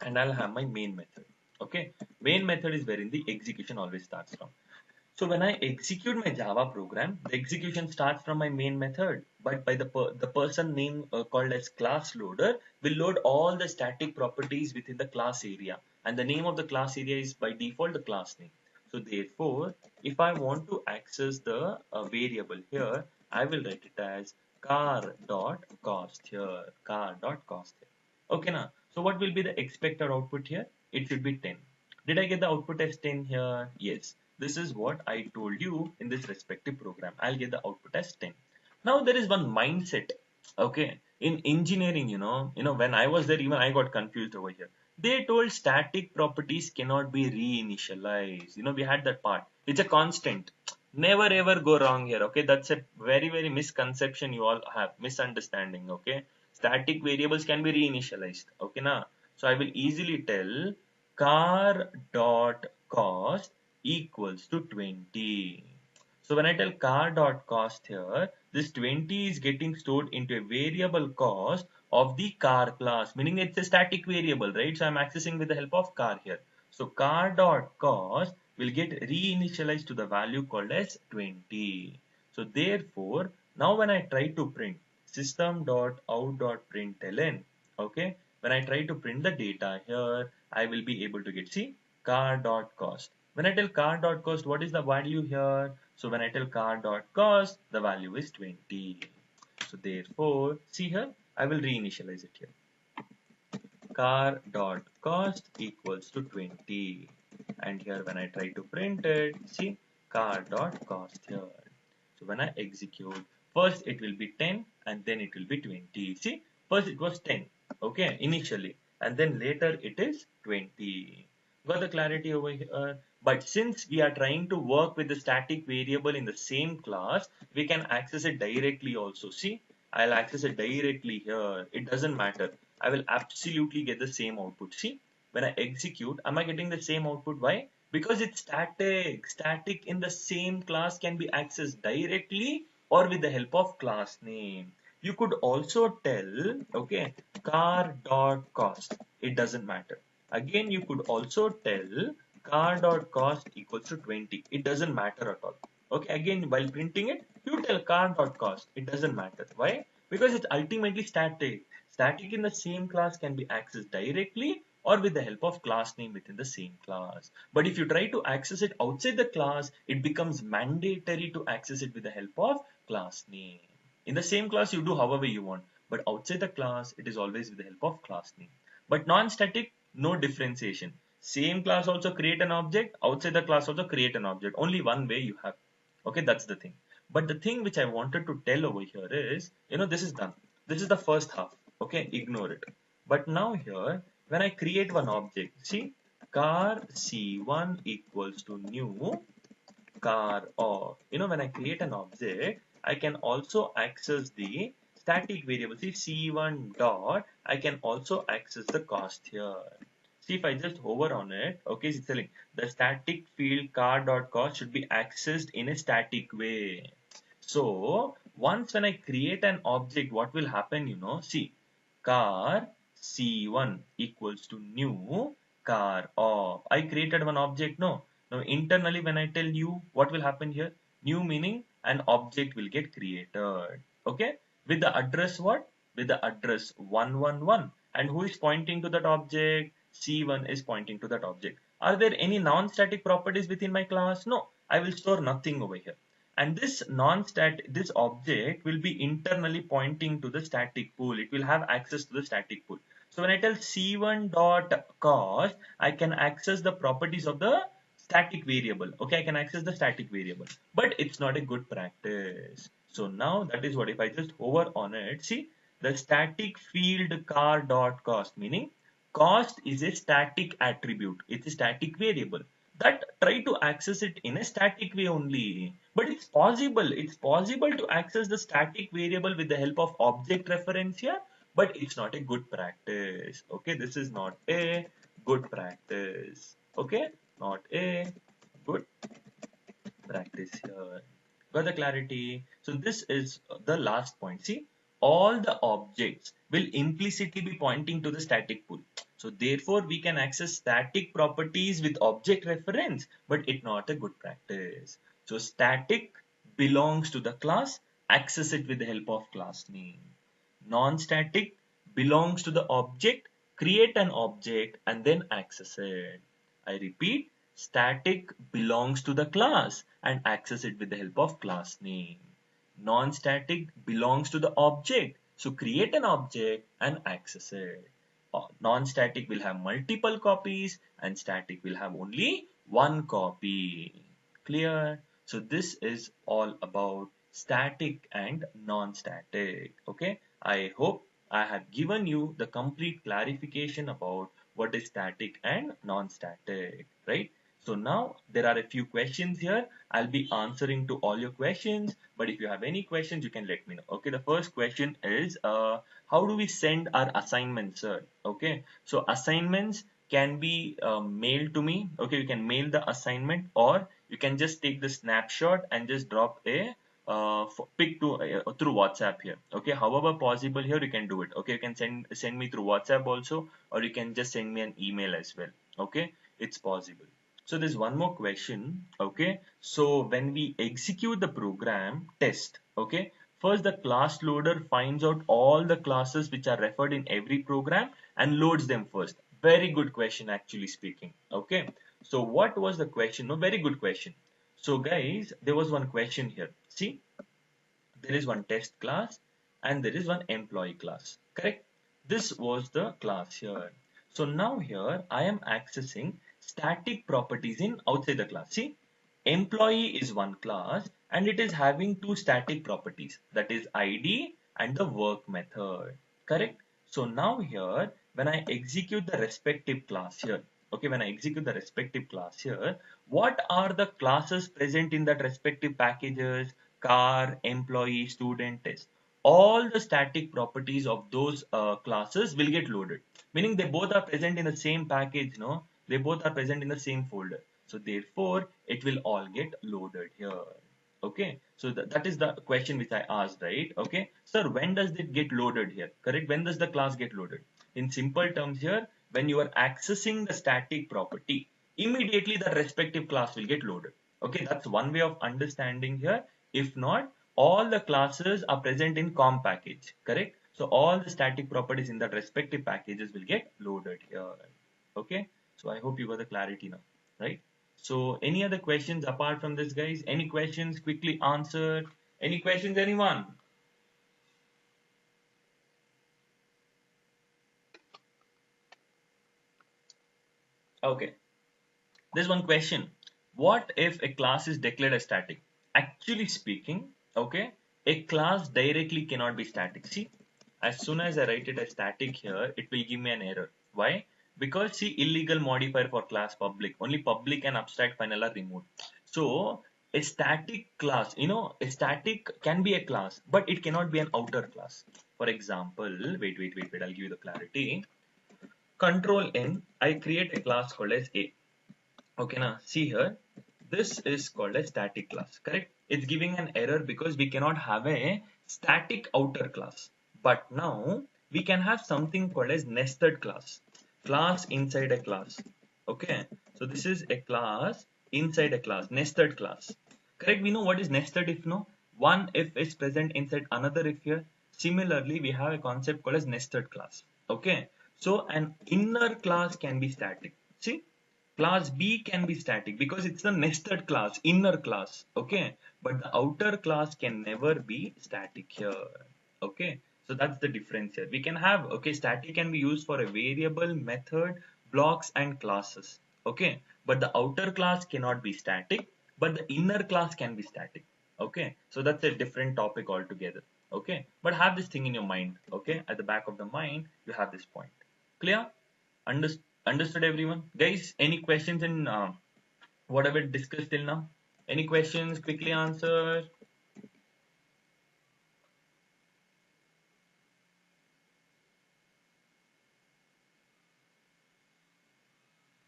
And I'll have my main method. Okay, main method is wherein the execution always starts from. So when I execute my Java program, the execution starts from my main method, but by the person name called as class loader will load all the static properties within the class area, and the name of the class area is by default the class name. So therefore, if I want to access the variable here, I will write it as car.cost here, car.cost here. Okay, now, so what will be the expected output here? It should be 10. Did I get the output as 10 here? Yes. This is what I told you in this respective program. I'll get the output as 10. Now there is one mindset. Okay. In engineering, when I was there, even I got confused over here. They told static properties cannot be reinitialized. We had that part. It's a constant. Never ever go wrong here. Okay. That's a very, very misconception you all have. Misunderstanding. Okay. Static variables can be reinitialized. Okay, now. So I will easily tell car dot cost equals to 20. So when I tell car dot cost here, this 20 is getting stored into a variable cost of the car class, meaning it's a static variable, right? So I'm accessing with the help of car here. So car dot cost will get reinitialized to the value called as 20. So therefore, now when I try to print system.out.println, okay, when I try to print the data here, I will be able to get, see, car.cost. When I tell car.cost, what is the value here? So when I tell car.cost, the value is 20. So therefore, see here, I will reinitialize it here. Car.cost equals to 20. And here when I try to print it, see, car.cost here. So when I execute, first it will be 10 and then it will be 20. See, first it was 10, okay, initially, and then later it is 20. Got the clarity over here? But since we are trying to work with the static variable in the same class, we can access it directly also. See, I'll access it directly here. It doesn't matter. I will absolutely get the same output. See, when I execute, am I getting the same output? Why? Because it's static. Static in the same class can be accessed directly or with the help of class name. You could also tell, okay, car dot cost. It doesn't matter. Again, you could also tell car dot cost equals to 20. It doesn't matter at all. Okay, again, while printing it, you tell car dot cost. It doesn't matter. Why? Because it's ultimately static. Static in the same class can be accessed directly or with the help of class name within the same class. But if you try to access it outside the class, it becomes mandatory to access it with the help of class name. In the same class, you do however you want, but outside the class, it is always with the help of class name. But non-static, no differentiation. Same class also create an object, outside the class also create an object. Only one way you have. Okay, that's the thing. But the thing which I wanted to tell over here is, this is done. This is the first half. Okay, ignore it. But now here, when I create one object, see, car C1 equals to new car of, when I create an object, I can also access the static variable. See, C1 dot, I can also access the cost here. See, if I just hover on it, okay, it's telling the static field car dot cost should be accessed in a static way. So once when I create an object, what will happen, see, car C1 equals to new car of. I created one object, no. Now internally when I tell you, what will happen here? New meaning an object will get created. Okay, with the address what? With the address 111. And who is pointing to that object? C1 is pointing to that object. Are there any non-static properties within my class? No, I will store nothing over here. And this this object will be internally pointing to the static pool. It will have access to the static pool. So when I tell C1 dot cost, I can access the properties of the static variable. Okay, I can access the static variable, but it's not a good practice. So now that is what, if I just hover on it, see, the static field car dot cost, meaning cost is a static attribute. It's a static variable that try to access it in a static way only. But it's possible. It's possible to access the static variable with the help of object reference here, but it's not a good practice. Okay, this is not a good practice. Okay, not a good practice here. Got the clarity? So this is the last point. See, all the objects will implicitly be pointing to the static pool. So therefore, we can access static properties with object reference, but it's not a good practice. So static belongs to the class, access it with the help of class name. Non-static belongs to the object, create an object and then access it. I repeat, static belongs to the class and access it with the help of class name. Non-static belongs to the object, so create an object and access it. non-static will have multiple copies and static will have only one copy. Clear? So this is all about static and non-static. Okay, I hope I have given you the complete clarification about what is static and non-static, right? So now there are a few questions here. I'll be answering to all your questions, but if you have any questions, you can let me know. Okay, the first question is how do we send our assignments, sir? Okay, so assignments can be mailed to me. Okay, you can mail the assignment, or you can just take the snapshot and just drop a pic to through WhatsApp here. Okay, however possible here you can do it. Okay, you can send me through WhatsApp also, or you can just send me an email as well. Okay, it's possible. So there's one more question. Okay, so when we execute the program test, okay, first the class loader finds out all the classes which are referred in every program and loads them first. Very good question, actually speaking. Okay, so what was the question? No, very good question. So guys, there was one question here. See, there is one test class and there is one employee class. Correct? This was the class here. So now here I am accessing static properties in outside the class. See, employee is one class and it is having two static properties, that is ID and the work method. Correct? So now here when I execute the respective class here, okay, when I execute the respective class here, what are the classes present in that respective packages? Car, employee, student, test. All the static properties of those classes will get loaded. Meaning they both are present in the same package, no? They both are present in the same folder. So therefore, it will all get loaded here. Okay, so that is the question which I asked, right? Okay, sir, when does it get loaded here? Correct? When does the class get loaded? In simple terms here, when you are accessing the static property, immediately the respective class will get loaded. Okay, that's one way of understanding here. If not, all the classes are present in COM package, correct? So all the static properties in that respective packages will get loaded here. Okay, so I hope you got the clarity now, right? So any other questions apart from this, guys? Any questions? Quickly answer. Any questions, anyone? Okay. There's one question. What if a class is declared as static? Actually speaking, okay, a class directly cannot be static. See, as soon as I write it as static here, it will give me an error. Why? Because see, illegal modifier for class public. Only public and abstract final are removed. So a static class, a static can be a class, but it cannot be an outer class. For example, wait, I'll give you the clarity. Control N, I create a class called as A. Okay, now see here, this is called a static class, correct? It's giving an error because we cannot have a static outer class. But now we can have something called as nested class inside a class. Okay, so this is a class inside a class, nested class. Correct? We know what is nested if, no? One if is present inside another if here. Similarly, we have a concept called as nested class. Okay, so an inner class can be static. See, class B can be static because it's the nested class, inner class. Okay, but the outer class can never be static here. Okay, so that's the difference here. We can have, okay, static can be used for a variable, method, blocks and classes. Okay, but the outer class cannot be static, but the inner class can be static. Okay, so that's a different topic altogether. Okay, but have this thing in your mind. Okay, at the back of the mind, you have this point. Clear? Understood, everyone? Guys, any questions in whatever discussed till now? Any questions? Quickly answer.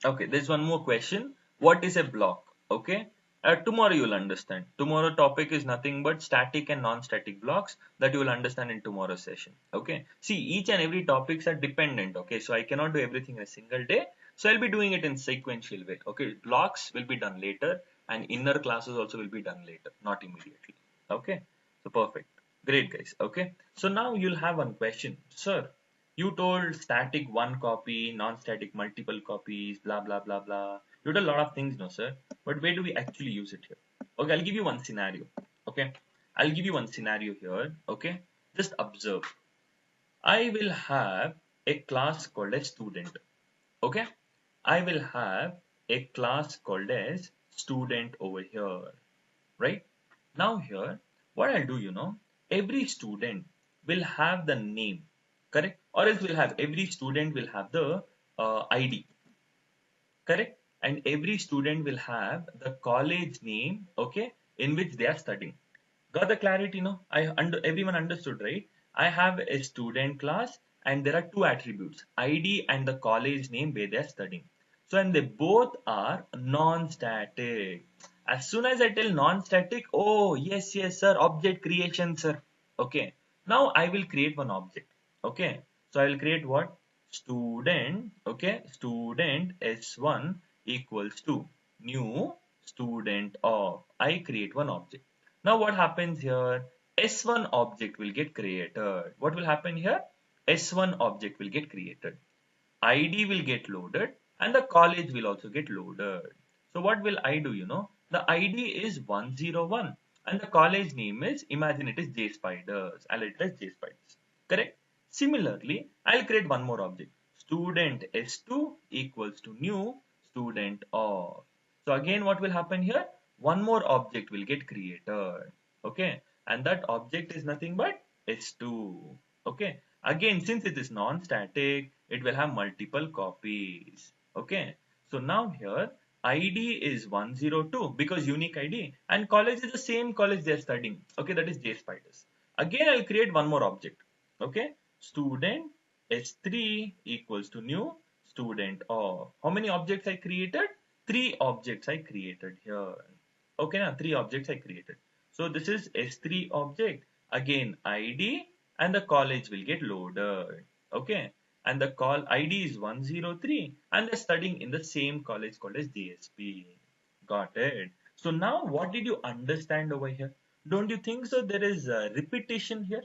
Okay, there's one more question. What is a block? Okay, tomorrow you'll understand. Tomorrow topic is nothing but static and non-static blocks that you will understand in tomorrow's session. Okay, see, each and every topics are dependent. Okay, so I cannot do everything in a single day. So I'll be doing it in sequential way. Okay, blocks will be done later and inner classes also will be done later, not immediately. Okay, so perfect. Great, guys. Okay, so now you'll have one question. Sir, you told static one copy, non-static multiple copies, blah blah blah blah. You did a lot of things, no sir. But where do we actually use it here? Okay, I'll give you one scenario. Okay, I'll give you one scenario here. Okay, just observe. I will have a class called as student. Okay, I will have a class called as student over here, right? Now here, what I'll do, every student will have the name, correct? Or else we'll have every student will have the ID, correct? And every student will have the college name, okay, in which they are studying. Got the clarity, no? Everyone understood, right? I have a student class and there are two attributes, ID and the college name where they are studying. So, and they both are non-static. As soon as I tell non-static, oh, yes, yes, sir, object creation, sir. Okay. Now I will create one object. Okay. So I will create what? Student, okay, student S1 equals to new student of. I create one object. Now what happens here? S1 object will get created. What will happen here? S1 object will get created. ID will get loaded and the college will also get loaded. So what will I do? The ID is 101 and the college name is, imagine it is J Spiders. I'll write it as J Spiders. Correct? Similarly, I'll create one more object. Student S2 equals to new student of. So again, what will happen here? One more object will get created. Okay. And that object is nothing but S2. Okay. Again, since it is non-static, it will have multiple copies. Okay. So now here, ID is 102 because unique ID and college is the same college they are studying. Okay. That is J Spiders. Again, I'll create one more object. Okay. Student S3 equals to new student of. How many objects I created? Three objects I created here. Okay, now three objects I created. So this is S3 object. Again, ID and the college will get loaded. Okay, and the call ID is 103 and they're studying in the same college called as JSP. Got it. So now what did you understand over here? Don't you think so? There is a repetition here.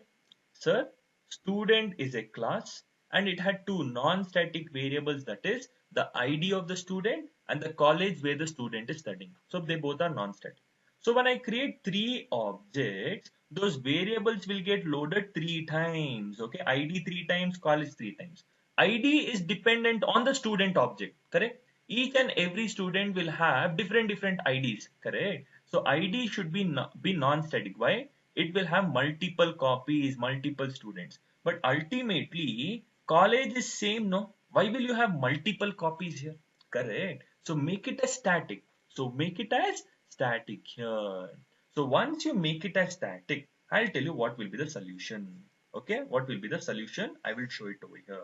Sir, student is a class and it had two non-static variables, that is the ID of the student and the college where the student is studying. So they both are non-static. So when I create three objects, those variables will get loaded three times. Okay, ID three times, college three times. ID is dependent on the student object, correct? Each and every student will have different IDs, correct? So ID should be non-static. Why? It will have multiple copies, multiple students. But ultimately, college is same, no? Why will you have multiple copies here? Correct. So make it as static. So make it as static here. So once you make it as static, I'll tell you what will be the solution. Okay, what will be the solution? I will show it over here.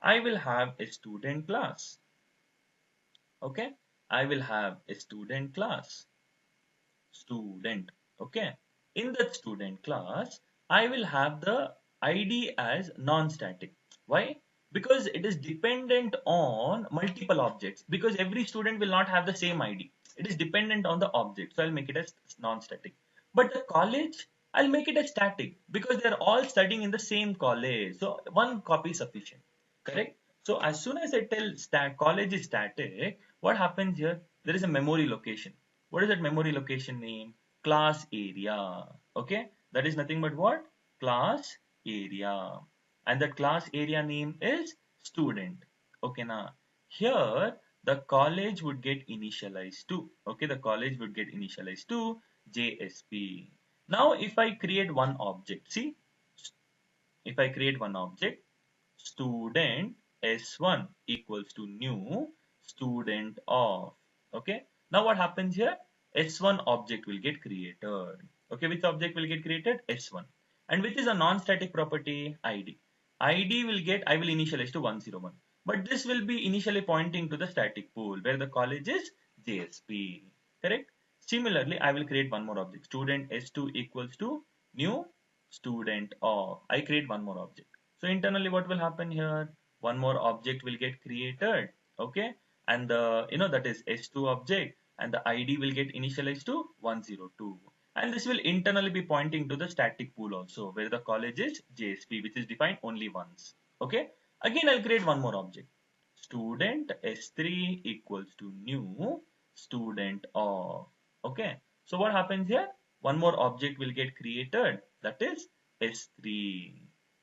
I will have a student class. Okay, I will have a student class. Student. Okay, in that student class, I will have the ID as non-static. Why? Because it is dependent on multiple objects. Because every student will not have the same ID. It is dependent on the object. So I'll make it as non-static. But the college, I'll make it as static because they're all studying in the same college. So one copy is sufficient. Correct? So as soon as I tell college is static, what happens here? There is a memory location. What is that memory location name? Class area. Okay, that is nothing but what? Class area. And that class area name is student. Okay, now here the college would get initialized to. Okay, the college would get initialized to JSP. Now if I create one object, see, if I create one object, student S1 equals to new student of. Okay. Now what happens here? S1 object will get created. Okay. Which object will get created? S1. And which is a non-static property? ID. ID will get, I will initialize to 101. But this will be initially pointing to the static pool where the college is JSP. Correct? Similarly, I will create one more object. Student S2 equals to new student of. I create one more object. So internally what will happen here? One more object will get created. Okay. And the, that is S2 object and the ID will get initialized to 102. And this will internally be pointing to the static pool also where the college is JSP, which is defined only once. Okay. Again, I'll create one more object. Student S3 equals to new student of. Okay. So what happens here? One more object will get created, that is S3,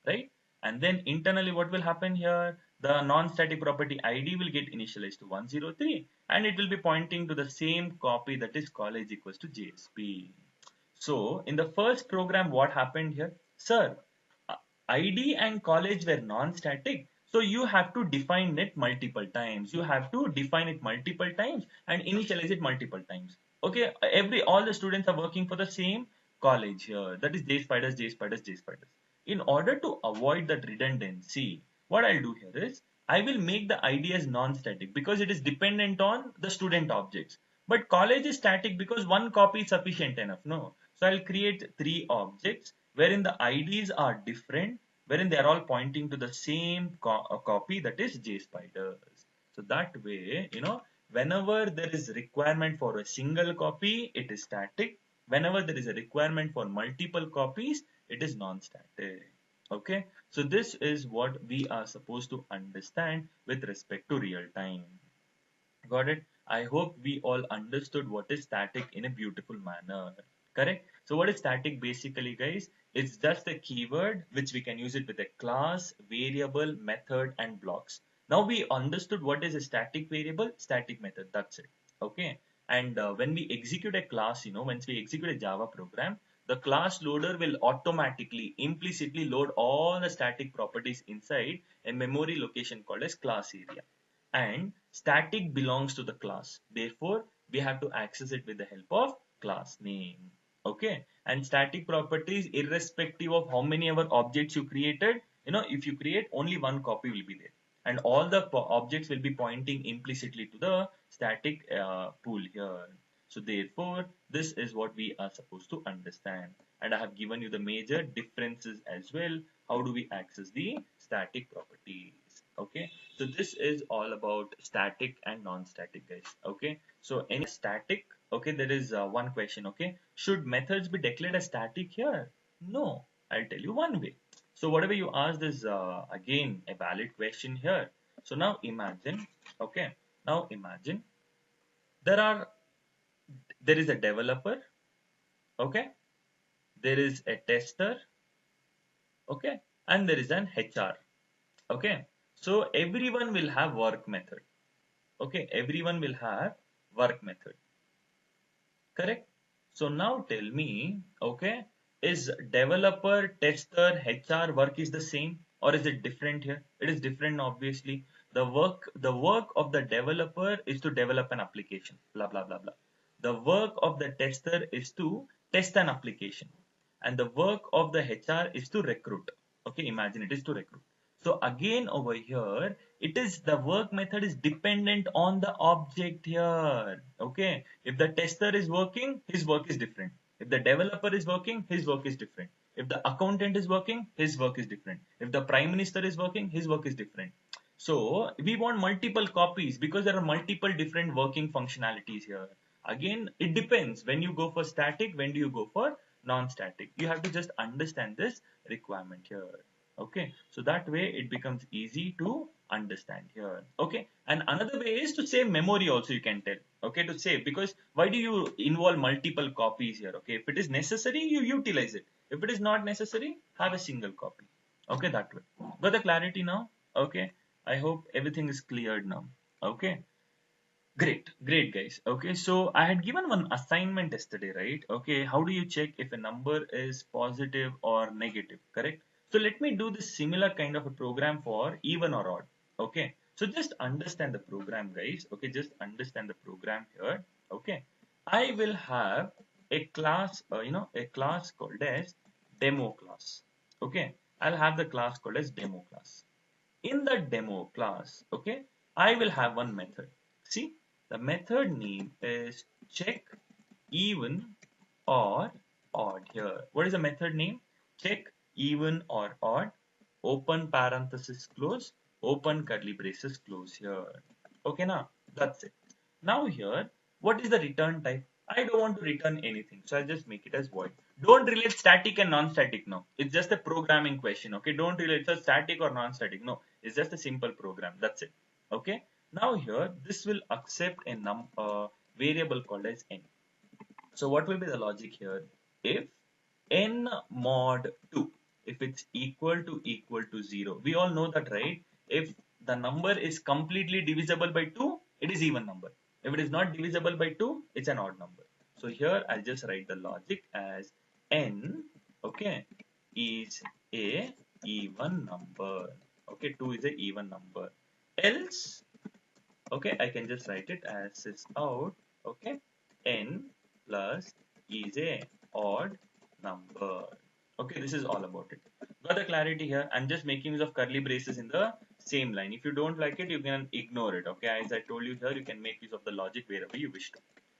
right? And then internally what will happen here? The non-static property ID will get initialized to 103 and it will be pointing to the same copy, that is college equals to JSP. So in the first program, what happened here? Sir, ID and college were non-static. So you have to define it multiple times. You have to define it multiple times and initialize it multiple times. Okay, all the students are working for the same college here. That is J spiders, J spiders, J spiders. In order to avoid that redundancy, what I'll do here is I will make the ID as non-static because it is dependent on the student objects. But college is static because one copy is sufficient enough. No. So I'll create three objects wherein the IDs are different, wherein they are all pointing to the same copy, that is J spiders. So that way, whenever there is requirement for a single copy, it is static. Whenever there is a requirement for multiple copies, it is non-static. Okay, so this is what we are supposed to understand with respect to real time. Got it? I hope we all understood what is static in a beautiful manner. Correct? So what is static basically, guys? It's just a keyword which we can use it with a class, variable, method, and blocks. Now we understood what is a static variable, static method. That's it. Okay. And when we execute a class, once we execute a Java program, the class loader will automatically, implicitly load all the static properties inside a memory location called as class area. And static belongs to the class, therefore we have to access it with the help of class name. Okay, and static properties, irrespective of how many ever objects you created, if you create, only one copy will be there and all the objects will be pointing implicitly to the static pool here. So therefore this is what we are supposed to understand, and I have given you the major differences as well. How do we access the static properties? Okay, so this is all about static and non-static, guys. Okay, so any static, okay, there is one question. Okay, should methods be declared as static here? No, I'll tell you one way. So whatever you asked is again a valid question here. So now imagine, okay, now imagine there are there is a developer, okay, there is a tester, okay, and there is an HR. Okay, so everyone will have work method. Okay, everyone will have work method. Correct? So now tell me, okay, is developer, tester, HR work is the same or is it different here? It is different, obviously. The work of the developer is to develop an application, blah blah blah blah. The work of the tester is to test an application, and the work of the HR is to recruit. Okay, imagine it is to recruit. So again over here, it is the work method is dependent on the object here. Okay, if the tester is working, his work is different. If the developer is working, his work is different. If the accountant is working, his work is different. If the prime minister is working, his work is different. So we want multiple copies because there are multiple different working functionalities here. Again, it depends when you go for static, when do you go for non-static. You have to just understand this requirement here. Okay, so that way it becomes easy to understand here. Okay, and another way is to save memory also, you can tell. Okay, to save, because why do you involve multiple copies here? Okay, if it is necessary, you utilize it. If it is not necessary, have a single copy. Okay, that way. Got the clarity now? Okay, I hope everything is cleared now. Okay. Great, great guys. Okay, so I had given one assignment yesterday, right? Okay, how do you check if a number is positive or negative, correct? So let me do this similar kind of a program for even or odd. Okay, so just understand the program, guys. Okay, just understand the program here. Okay, I will have a class, a class called as demo class. Okay, I'll have the class called as demo class. In the demo class, okay, I will have one method. See, the method name is check even or odd here. What is the method name? Check even or odd, open parenthesis close, open curly braces close here. Okay, now that's it. Now here, what is the return type? I don't want to return anything, so I'll just make it as void. Don't relate static and non-static now. It's just a programming question. Okay, don't relate it's a static or non-static. No, it's just a simple program. That's it. Okay. Now here, this will accept a variable called as n. So what will be the logic here? If n mod 2, if it's equal to 0. We all know that, right? If the number is completely divisible by 2, it is even number. If it is not divisible by 2, it's an odd number. So here I'll just write the logic as n, okay, is a even number. Okay, 2 is a even number. Else, okay, I can just write it as sys out, okay, n plus is a odd number. Okay, this is all about it. Got the clarity here? I'm just making use of curly braces in the same line. If you don't like it, you can ignore it. Okay, as I told you here, you can make use of the logic wherever you wish to.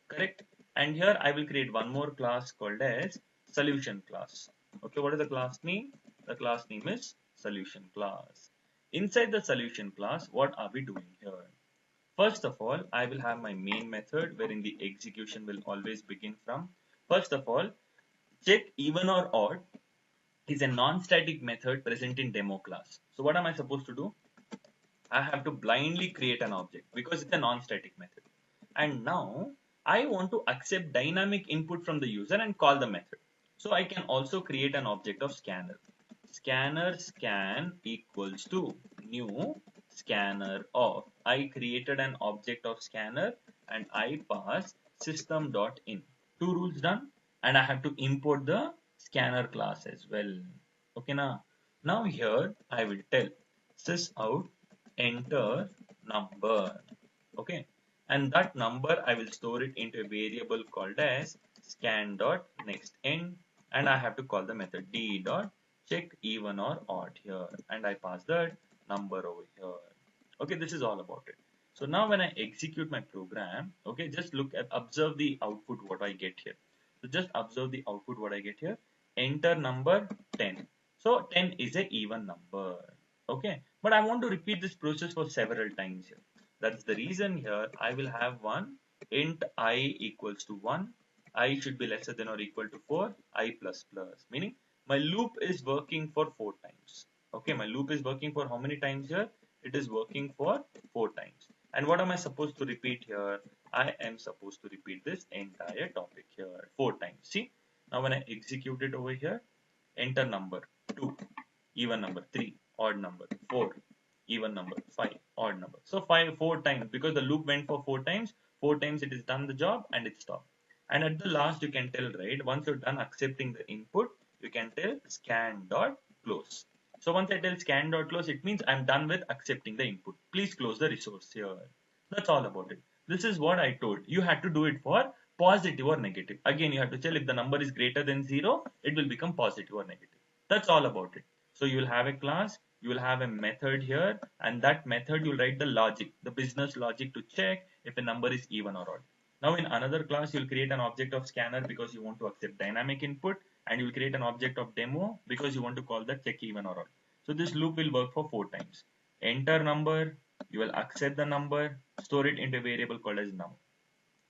Correct? And here I will create one more class called as solution class. Okay, what does the class name? The class name is solution class. Inside the solution class, what are we doing here? First of all, I will have my main method wherein the execution will always begin from. First of all, check even or odd is a non-static method present in demo class. So what am I supposed to do? I have to blindly create an object because it's a non-static method. And now I want to accept dynamic input from the user and call the method. So I can also create an object of scanner. Scanner scan equals to new scanner of. I created an object of scanner and I pass system.in. Two rules done, and I have to import the scanner class as well. Okay, now here I will tell sys out enter number. Okay, and that number I will store it into a variable called as scan.nextEnd, and I have to call the method d.check even or odd here, and I pass that number over here. Okay, this is all about it. So now when I execute my program, okay, just observe the output what I get here. So just observe the output what I get here. Enter number 10. So 10 is a even number. Okay, but I want to repeat this process for several times here. That's the reason here I will have one int I equals to 1, I should be lesser than or equal to 4, I plus plus, meaning my loop is working for 4 times. Okay, my loop is working for how many times here? It is working for 4 times. And what am I supposed to repeat here? I am supposed to repeat this entire topic here 4 times. See, now when I execute it over here, enter number 2, even number 3, odd number 4, even number 5, odd number. So 4 times, because the loop went for 4 times, 4 times it is done the job and it stopped. And at the last you can tell, right, once you're done accepting the input, you can tell scan.close. So once I tell scan.close, it means I'm done with accepting the input. Please close the resource here. That's all about it. This is what I told. You had to do it for positive or negative. Again, you have to tell if the number is greater than 0, it will become positive or negative. That's all about it. So you will have a class, you will have a method here, and that method you will write the logic, the business logic to check if a number is even or odd. Now in another class, you'll create an object of scanner because you want to accept dynamic input, and you'll create an object of demo because you want to call that check even or odd. So this loop will work for 4 times. Enter number, you will accept the number, store it into a variable called as num.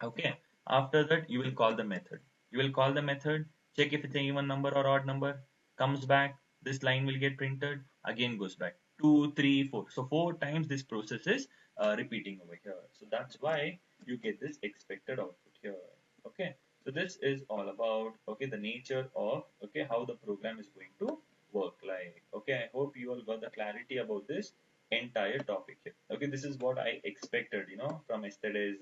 Okay. After that, you will call the method. You will call the method, check if it's an even number or odd number, comes back, this line will get printed, again goes back. 2, 3, 4. So 4 times this process is repeating over here. So that's why you get this expected output here. Okay. So this is all about, okay, the nature of, okay, how the program is going to work like. Okay, I hope you all got the clarity about this entire topic here. Okay, this is what I expected, from yesterday's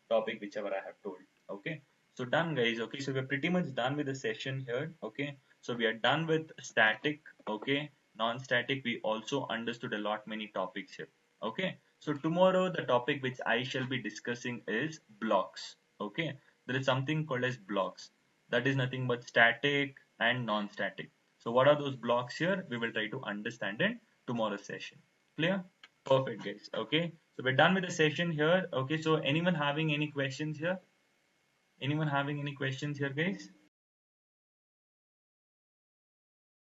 topic, whichever I have told. Okay, so done, guys. Okay, so we're pretty much done with the session here. Okay, so we are done with static. Okay, non-static. We also understood a lot many topics here. Okay, so tomorrow the topic which I shall be discussing is blocks. Okay, there is something called as blocks. That is nothing but static and non-static. So what are those blocks here? We will try to understand in tomorrow's session. Clear? Perfect, guys. Okay, so we're done with the session here. Okay, so anyone having any questions here? Anyone having any questions here, guys?